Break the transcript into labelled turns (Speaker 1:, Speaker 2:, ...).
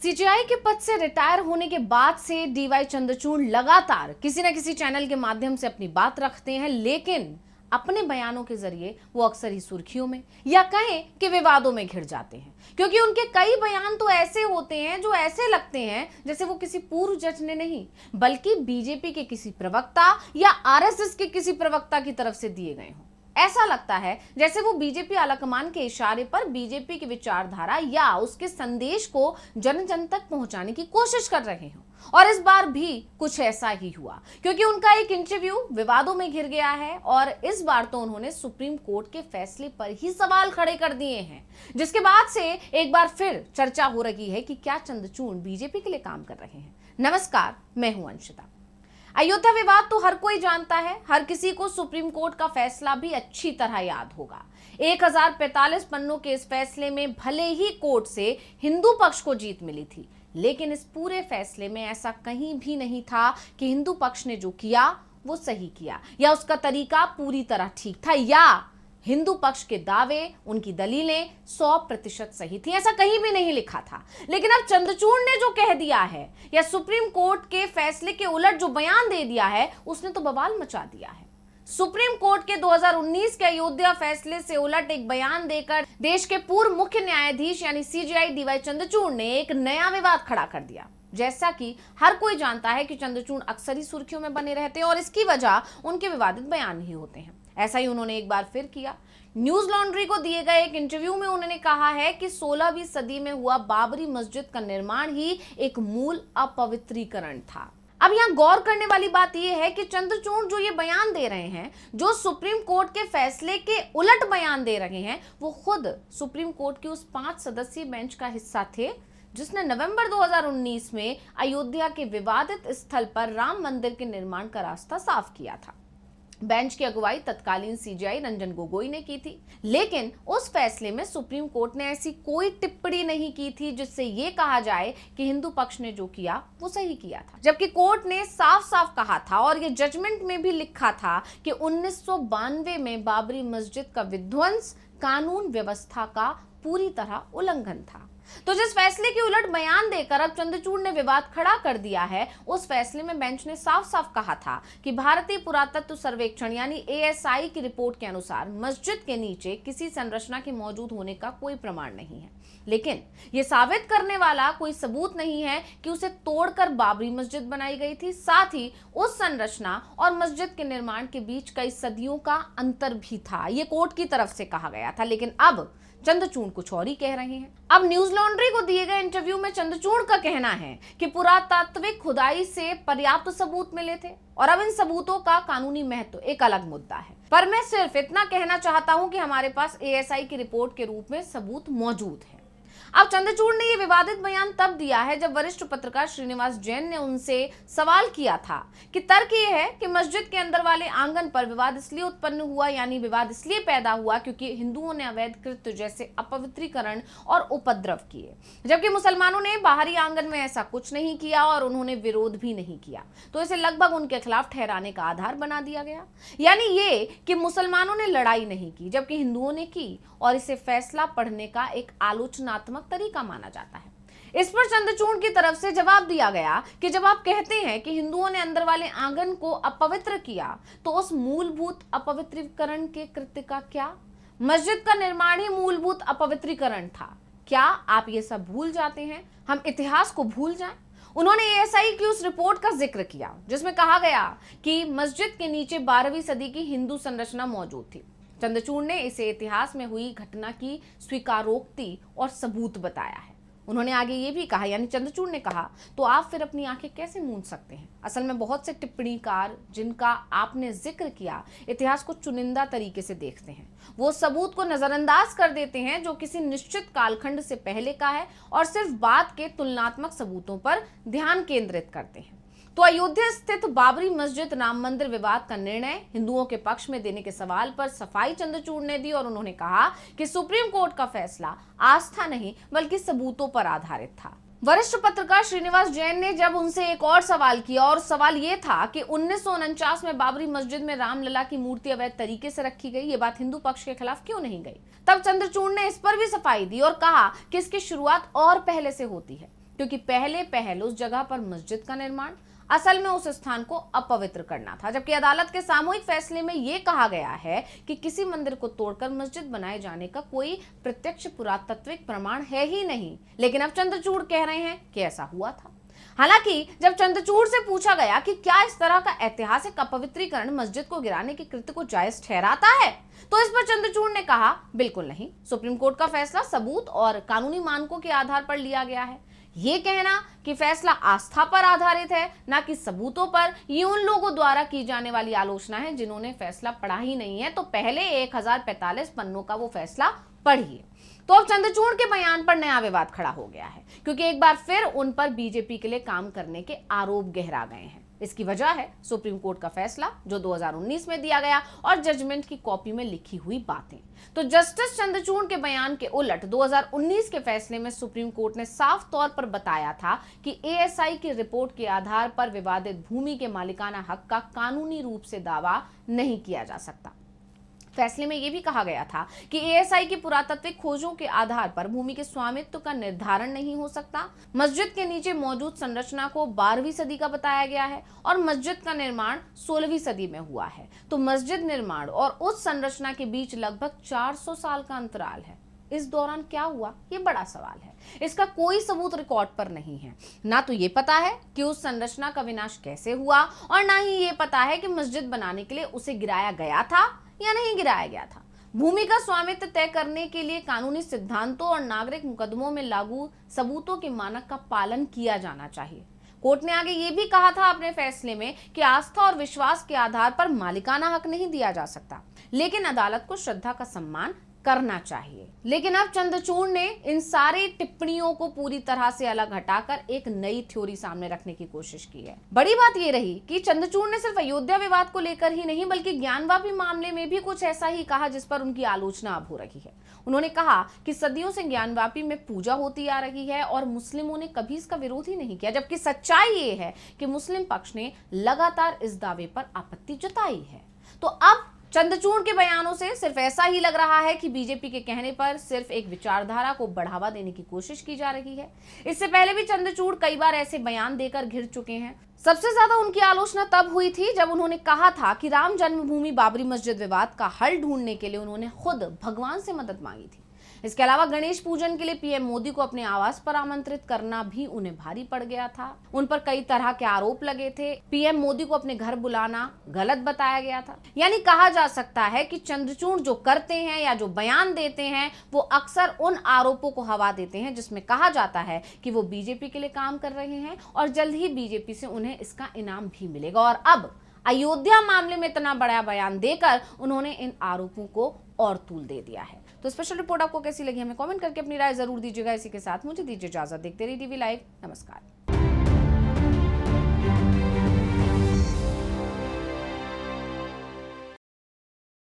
Speaker 1: CJI के पद से रिटायर होने के बाद से डीवाई चंद्रचूड़ लगातार किसी न किसी चैनल के माध्यम से अपनी बात रखते हैं, लेकिन अपने बयानों के जरिए वो अक्सर ही सुर्खियों में या कहें कि विवादों में घिर जाते हैं, क्योंकि उनके कई बयान तो ऐसे होते हैं जो ऐसे लगते हैं जैसे वो किसी पूर्व जज ने नहीं बल्कि बीजेपी के किसी प्रवक्ता या आरएसएस के किसी प्रवक्ता की तरफ से दिए गए हों। ऐसा लगता है जैसे वो बीजेपी आलाकमान के इशारे पर बीजेपी की विचारधारा या उसके संदेश को जन जन तक पहुंचाने की कोशिश कर रहे हो। और इस बार भी कुछ ऐसा ही हुआ, क्योंकि उनका एक इंटरव्यू विवादों में घिर गया है और इस बार तो उन्होंने सुप्रीम कोर्ट के फैसले पर ही सवाल खड़े कर दिए हैं, जिसके बाद से एक बार फिर चर्चा हो रही है कि क्या चंद्रचूड़ बीजेपी के लिए काम कर रहे हैं। नमस्कार, मैं हूं अंशिता। अयोध्या विवाद तो हर कोई जानता है, हर किसी को सुप्रीम कोर्ट का फैसला भी अच्छी तरह याद होगा। 1045 पन्नों के इस फैसले में भले ही कोर्ट से हिंदू पक्ष को जीत मिली थी, लेकिन इस पूरे फैसले में ऐसा कहीं भी नहीं था कि हिंदू पक्ष ने जो किया वो सही किया या उसका तरीका पूरी तरह ठीक था या हिंदू पक्ष के दावे, उनकी दलीलें 100% सही थी। ऐसा कहीं भी नहीं लिखा था। लेकिन अब चंद्रचूड़ ने जो कह दिया है या सुप्रीम कोर्ट के फैसले के उलट जो बयान दे दिया है, उसने तो बवाल मचा दिया है। सुप्रीम कोर्ट के 2019 के अयोध्या फैसले से उलट एक बयान देकर देश के पूर्व मुख्य न्यायाधीश यानी सीजेआई डीवाई चंद्रचूड़ ने एक नया विवाद खड़ा कर दिया। जैसा कि हर कोई जानता है कि चंद्रचूड़ अक्सर ही सुर्खियों में बने रहते हैं और इसकी वजह उनके विवादित बयान ही होते हैं। ऐसा ही उन्होंने एक बार फिर किया। न्यूज लॉन्ड्री को दिए गए एक इंटरव्यू में उन्होंने कहा है कि 16वीं सदी में हुआ बाबरी मस्जिद का निर्माण ही एक मूल अपवित्रीकरण था। अब यहाँ गौर करने वाली बात यह है कि चंद्रचूड़ जो ये बयान दे रहे हैं, जो सुप्रीम कोर्ट के फैसले के उलट बयान दे रहे हैं, वो खुद सुप्रीम कोर्ट की उस 5 सदस्यीय बेंच का हिस्सा थे जिसने नवंबर 2019 में अयोध्या के विवादित स्थल पर राम मंदिर के निर्माण का रास्ता साफ किया था। बेंच की अगुवाई तत्कालीन सीजेआई रंजन गोगोई ने की थी, लेकिन उस फैसले में सुप्रीम कोर्ट ने ऐसी कोई टिप्पणी नहीं की थी जिससे ये कहा जाए कि हिंदू पक्ष ने जो किया वो सही किया था। जबकि कोर्ट ने साफ साफ कहा था और ये जजमेंट में भी लिखा था कि 1992 में बाबरी मस्जिद का विध्वंस कानून व्यवस्था का पूरी तरह उल्लंघन था। तो जिस फैसले के उलट बयान देकर अब चंद्रचूड़ ने विवाद खड़ा कर दिया है, उस फैसले में बेंच ने साफ साफ कहा था कि भारतीय पुरातत्व सर्वेक्षण यानी एएसआई की रिपोर्ट के अनुसार मस्जिद के नीचे किसी संरचना के मौजूद होने का कोई प्रमाण नहीं है, लेकिन यह साबित करने वाला कोई सबूत नहीं है कि उसे तोड़कर बाबरी मस्जिद बनाई गई थी। साथ ही उस संरचना और मस्जिद के निर्माण के बीच कई सदियों का अंतर भी था, यह कोर्ट की तरफ से कहा गया था। लेकिन अब चंद्रचूड़ कुछ और ही कह रहे हैं। अब न्यूज लॉन्ड्री को दिए गए इंटरव्यू में चंद्रचूड़ का कहना है कि पुरातात्विक खुदाई से पर्याप्त सबूत मिले थे और अब इन सबूतों का कानूनी महत्व एक अलग मुद्दा है। पर मैं सिर्फ इतना कहना चाहता हूं कि हमारे पास एएसआई की रिपोर्ट के रूप में सबूत मौजूद है। अब चंद्रचूड़ ने यह विवादित बयान तब दिया है जब वरिष्ठ पत्रकार श्रीनिवास जैन ने उनसे सवाल किया था कि तर्क यह है कि मस्जिद के अंदर वाले आंगन पर विवाद इसलिए उत्पन्न हुआ, यानी विवाद इसलिए पैदा हुआ क्योंकि हिंदुओं ने अवैध कृत्य जैसे अपवित्रीकरण और उपद्रव किए, जबकि मुसलमानों ने बाहरी आंगन में ऐसा कुछ नहीं किया और उन्होंने विरोध भी नहीं किया। तो इसे लगभग उनके खिलाफ ठहराने का आधार बना दिया गया, यानी ये कि मुसलमानों ने लड़ाई नहीं की जबकि हिंदुओं ने की, और इसे फैसला पढ़ने का एक आलोचनात्मक तरीका माना जाता है। इस पर चंद्रचूड़ की तरफ से जवाब दिया गया कि जब आप कहते हैं कि हिंदुओं ने अंदर वाले आंगन को अपवित्र किया, तो उस मूलभूत अपवित्रीकरण के कृत्य का क्या? मस्जिद का निर्माण ही मूलभूत अपवित्रीकरण था। क्या आप ये सब भूल जाते हैं? हम इतिहास को भूल जाएं? उन्होंने एएसआई की उस रिपोर्ट का जिक्र किया जिसमें कहा गया कि मस्जिद के नीचे 12वीं सदी की हिंदू संरचना मौजूद थी। चंद्रचूड़ ने इसे इतिहास में हुई घटना की स्वीकारोक्ति और सबूत बताया है। उन्होंने आगे ये भी कहा, यानी चंद्रचूड़ ने कहा, तो आप फिर अपनी आंखें कैसे मूंद सकते हैं? असल में बहुत से टिप्पणीकार जिनका आपने जिक्र किया इतिहास को चुनिंदा तरीके से देखते हैं, वो सबूत को नजरअंदाज कर देते हैं जो किसी निश्चित कालखंड से पहले का है और सिर्फ बाद के तुलनात्मक सबूतों पर ध्यान केंद्रित करते हैं। तो अयोध्या स्थित बाबरी मस्जिद राम मंदिर विवाद का निर्णय हिंदुओं के पक्ष में देने के सवाल पर सफाई चंद्रचूड़ ने दी और उन्होंने कहा कि सुप्रीम कोर्ट का फैसला आस्था नहीं बल्कि सबूतों पर आधारित था। वरिष्ठ पत्रकार श्रीनिवास जैन ने जब उनसे एक और सवाल किया और सवाल ये था कि 1949 में बाबरी मस्जिद में रामलला की मूर्ति अवैध तरीके से रखी गई, ये बात हिंदू पक्ष के खिलाफ क्यों नहीं गई, तब चंद्रचूड़ ने इस पर भी सफाई दी और कहा कि इसकी शुरुआत और पहले से होती है। क्योंकि पहले पहल उस जगह पर मस्जिद का निर्माण असल में उस स्थान को अपवित्र करना था, जबकि अदालत के सामूहिक फैसले में यह कहा गया है कि किसी मंदिर को तोड़कर मस्जिद बनाए जाने का कोई प्रत्यक्ष पुरातात्विक प्रमाण है ही नहीं। लेकिन अब चंद्रचूड़ कह रहे हैं कि ऐसा हुआ था। हालांकि जब चंद्रचूड़ से पूछा गया कि क्या इस तरह का ऐतिहासिक अपवित्रीकरण मस्जिद को गिराने के कृत्य को जायज ठहराता है, तो इस पर चंद्रचूड़ ने कहा बिल्कुल नहीं। सुप्रीम कोर्ट का फैसला सबूत और कानूनी मानकों के आधार पर लिया गया है। ये कहना कि फैसला आस्था पर आधारित है ना कि सबूतों पर, ये उन लोगों द्वारा की जाने वाली आलोचना है जिन्होंने फैसला पढ़ा ही नहीं है। तो पहले 1045 पन्नों का वो फैसला पढ़िए। तो अब चंद्रचूड़ के बयान पर नया विवाद खड़ा हो गया है, क्योंकि एक बार फिर उन पर बीजेपी के लिए काम करने के आरोप गहरा गए हैं। इसकी वजह है सुप्रीम कोर्ट का फैसला जो 2019 में दिया गया और जजमेंट की कॉपी में लिखी हुई बातें। तो जस्टिस चंद्रचूड़ के बयान के उलट 2019 के फैसले में सुप्रीम कोर्ट ने साफ तौर पर बताया था कि एएसआई की रिपोर्ट के आधार पर विवादित भूमि के मालिकाना हक का कानूनी रूप से दावा नहीं किया जा सकता। फैसले में यह भी कहा गया था कि एएसआई की पुरातात्विक खोजों के आधार पर भूमि के स्वामित्व का निर्धारण नहीं हो सकता। मस्जिद के नीचे मौजूद संरचना को 12वीं सदी का बताया गया है और मस्जिद का निर्माण 16वीं सदी में हुआ है। तो मस्जिद निर्माण और उस संरचना के बीच लगभग 400 साल का अंतराल है। इस दौरान क्या हुआ, ये बड़ा सवाल है। इसका कोई सबूत रिकॉर्ड पर नहीं है। ना तो ये पता है कि उस संरचना का विनाश कैसे हुआ और ना ही ये पता है कि मस्जिद बनाने के लिए उसे गिराया गया था या नहीं गिराया गया था। भूमि का स्वामित्व तय करने के लिए कानूनी सिद्धांतों और नागरिक मुकदमों में लागू सबूतों के मानक का पालन किया जाना चाहिए। कोर्ट ने आगे ये भी कहा था अपने फैसले में कि आस्था और विश्वास के आधार पर मालिकाना हक नहीं दिया जा सकता, लेकिन अदालत को श्रद्धा का सम्मान करना चाहिए। लेकिन अब चंद्रचूड़ ने इन सारी टिप्पणियों को पूरी तरह से अलग हटाकर एक नई थ्योरी सामने रखने की कोशिश की है। बड़ी बात यह रही कि चंद्रचूड़ ने सिर्फ अयोध्या विवाद को लेकर ही नहीं बल्कि ज्ञानवापी मामले में भी कुछ ऐसा ही कहा जिस पर उनकी आलोचना अब हो रही है। उन्होंने कहा कि सदियों से ज्ञानवापी में पूजा होती आ रही है और मुस्लिमों ने कभी इसका विरोध ही नहीं किया, जबकि सच्चाई ये है कि मुस्लिम पक्ष ने लगातार इस दावे पर आपत्ति जताई है। तो अब चंद्रचूड़ के बयानों से सिर्फ ऐसा ही लग रहा है कि बीजेपी के कहने पर सिर्फ एक विचारधारा को बढ़ावा देने की कोशिश की जा रही है। इससे पहले भी चंद्रचूड़ कई बार ऐसे बयान देकर घिर चुके हैं। सबसे ज्यादा उनकी आलोचना तब हुई थी जब उन्होंने कहा था कि राम जन्मभूमि बाबरी मस्जिद विवाद का हल ढूंढने के लिए उन्होंने खुद भगवान से मदद मांगी थी। इसके अलावा गणेश पूजन के लिए पीएम मोदी को अपने आवास पर आमंत्रित करना भी उन्हें भारी पड़ गया था। उन पर कई तरह के आरोप लगे थे। पीएम मोदी को अपने घर बुलाना गलत बताया गया था। यानी कहा जा सकता है कि चंद्रचूड़ जो करते हैं या जो बयान देते हैं वो अक्सर उन आरोपों को हवा देते हैं जिसमें कहा जाता है कि वो बीजेपी के लिए काम कर रहे हैं और जल्द ही बीजेपी से उन्हें इसका इनाम भी मिलेगा। और अब अयोध्या मामले में इतना बड़ा बयान देकर उन्होंने इन आरोपों को और तूल दे दिया है। तो स्पेशल रिपोर्ट आपको कैसी लगी हमें कमेंट करके अपनी राय जरूर दीजिएगा। इसी के साथ मुझे दीजिए इजाजत। देखते रहिए टीवी लाइव। नमस्कार।